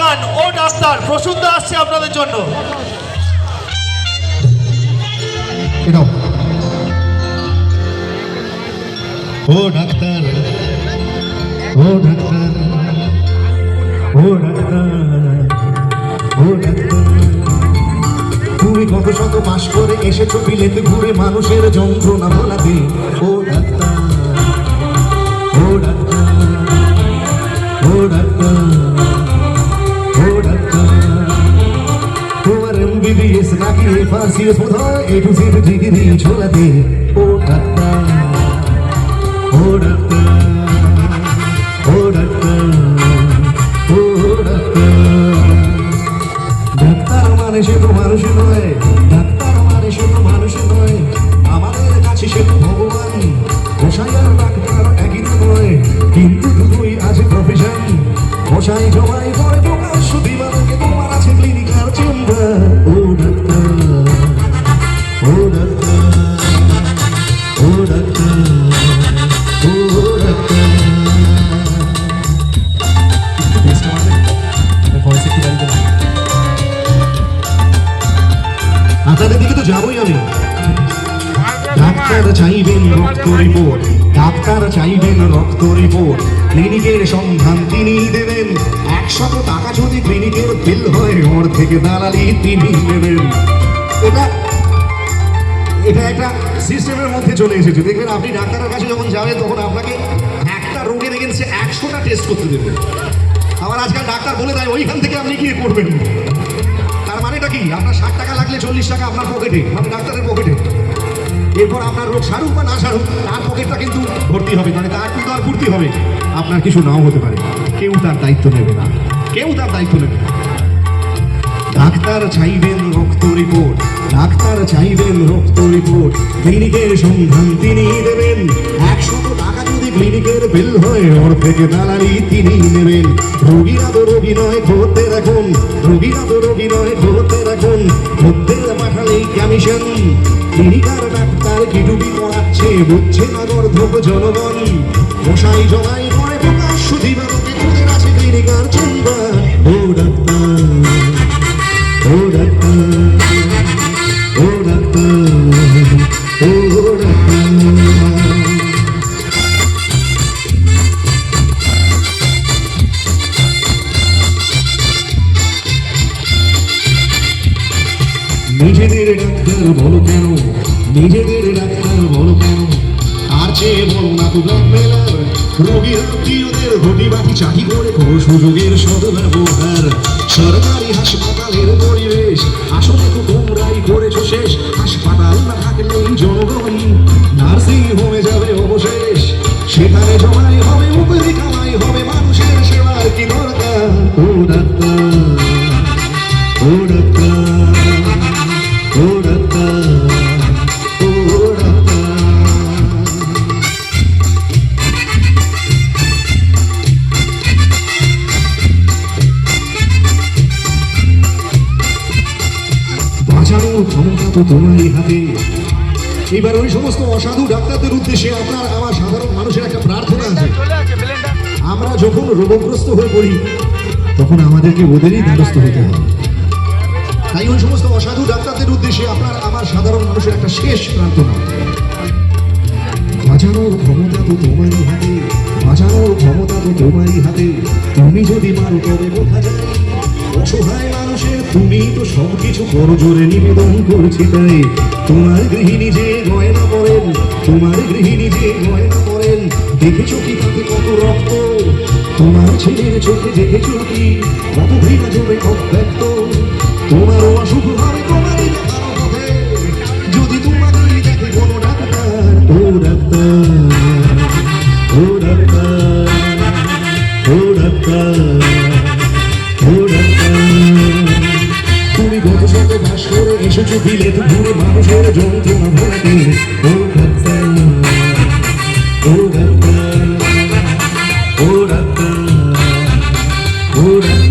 গান ও ডাক্তার প্রসূত আসছে আপনাদের জন্য। ও ডাক্তার, ও ডাক্তার, ও ডাক্তার, ও ডাক্তার, তুমি কত শত পাশ করে এসেছো বিলেতে ঘুরে মানুষের যন্ত্রণা ভোলাতে। ও ডাক্তার, ও ডাক্তার, ও ডাক্তার, ও ডাক্তার, তোমার MBBS নাকি ফার্সিস বোধহয় A to Z ডিগ্রি ঝোলাতে। ও ডাক্তার, ও ডাক্তার, ও ডাক্তার, ও ডাক্তার, ডাক্তার মানে সে তো মানুষ নয়, ডাক্তার মানে সে তো মানুষ নয়, আমাদের কাছে সে তো ভগবান। মশাই আর ডাক্তার একই তো নয়, কিন্তু দুটোই আছে প্রফেশন। মশাই জমাই করে প্রকাশ্য দিবালোকে, তোমার আছে ক্লিনিকাল চেম্বার। ও ডাক্তার, ও ডাক্তার, ও ডাক্তার, ও ডাক্তার। আপনাদের দিকে তো যাবোই আমি। ডাক্তার চাইবেন রক্ত রিপোর্ট, ডাক্তার চাইবেন রক্ত রিপোর্ট, ক্লিনিকের সন্ধান তিনি দেবেন। 100 টাকা যদি ক্লিনিকের বিল হয়, ওর থেকে দালালি তিনি নেবেন। এটা একটা সিস্টেমের মধ্যে চলে এসেছে। দেখবেন আপনি ডাক্তারের কাছে যখন যাবেন তখন আপনাকে একটা রোগের এগেন্সে 100টা টেস্ট করতে দেবেন। আবার আজকাল ডাক্তার বলে দেয় ওইখান থেকে আপনি গিয়ে করবেন। তার মানেটা কি? আপনার 60 টাকা লাগলে 40 টাকা আপনার পকেটে, মানে ডাক্তারের পকেটে। এরপর আপনার রোগ সারুক বা না সারুক, তার পকেটটা কিন্তু ভর্তি হবে, মানে তার কিন্তু আর পূর্তি হবে। আপনার কিছু নাও হতে পারে, কেউ তার দায়িত্ব নেবে না, কেউ তার দায়িত্ব নেবে না। ডাক্তার চাইবেন রক্ত রিপোর্ট, ডাক্তার চাইবেন রক্ত রিপোর্ট, ক্লিনিকের সন্ধান তিনি দেবেন। 100 টাকা যদি ক্লিনিকের বিল হয়, ওর থেকে দালালি তিনি নেবেন। রোগীরা তো রোগী নয় খোঁজতে রাখুন, রোগীরা তো রোগী নয় খোঁজতে রাখুন, খোঁজতে পাঠালেই কমিশন। ক্লিনিকার ডাক্তার কি ডুবি পড়াচ্ছে, বুঝছে না গর্ধব জনগণ। মশাই জমাই করে প্রকাশ্য দিবালোকে, তোদের আছে ক্লিনিকার চেম্বার। ও ডাক্তার, ও ডাক্তার, ও ডাক্তার, ও ডাক্তার। নিজেদের ডাক্তার বলো কেন, নিজেদের ডাক্তার বলো কেন, আর চেয়ে বলো না তো ব্ল্যাকমেলার। রোগীর আত্মীয়দের ঘটি বাটি চাটি করে করো সুযোগের সদ্ব্যবহার। সরকারি হাসপাতালের পরিবেশ আসলে তো তোমরাই করেছো শেষ। হাসপাতাল না থাকলেই জনগণ নার্সিং হোমে যাবে অবশেষ। সেখানে জমাই হবে উপরি কামাই হবে, মানুষের সেবার কি দরকার। ও ডাক্তার, ও ডাক্তার, ও ডাক্তার, ও ডাক্তার। বাঁচানোর ক্ষমতা তো তোমারই হাতে। এবার ওই সমস্ত অসাধু ডাক্তারদের উদ্দেশ্যে আপনার আমার সাধারণ মানুষের একটা প্রার্থনা আছে। আমরা যখন রোগগ্রস্ত হয়ে পড়ি তখন আমাদেরকে ওদেরই দ্বারস্থ হতে হবে। তাই ওই সমস্ত অসাধু ডাক্তারদের উদ্দেশ্যে আপনার আমার সাধারণ মানুষের একটা শেষ প্রার্থনা। বাঁচানোর ক্ষমতা তো তোমারই হাতে, বাঁচানোর ক্ষমতা তো তোমারই হাতে। তুমি যদি মারো তবে বোঝা যায়, অসহায় মানুষের তুমি তো সবকিছু করজোরে নিবেদন করছি। তাই তোমার গৃহিণী যে গয়না পরেন, তোমার গৃহিণী যে গয়না পরেন, দেখেছো কি তাতে কত রক্ত? তোমার ছেলের চোখে দেখেছো কি কত ঘৃণা জমে অব্যক্ত? তোমারও অসুখ হবে তোমারই দেখানো পথে, যদি তোমাকেই দেখে কোনো ডাক্তার। ও ডাক্তার, ও ডাক্তার, ও ডাক্তার, ও ডাক্তার, তুমি গত শত মাস করে এসেছো বিলেত ঘুরে মানুষের যন্ত্রণা ভোলাতে। ও ডাক্তার, ও ডাক্তার, ও ডাক্তার, ও ডাক্তার।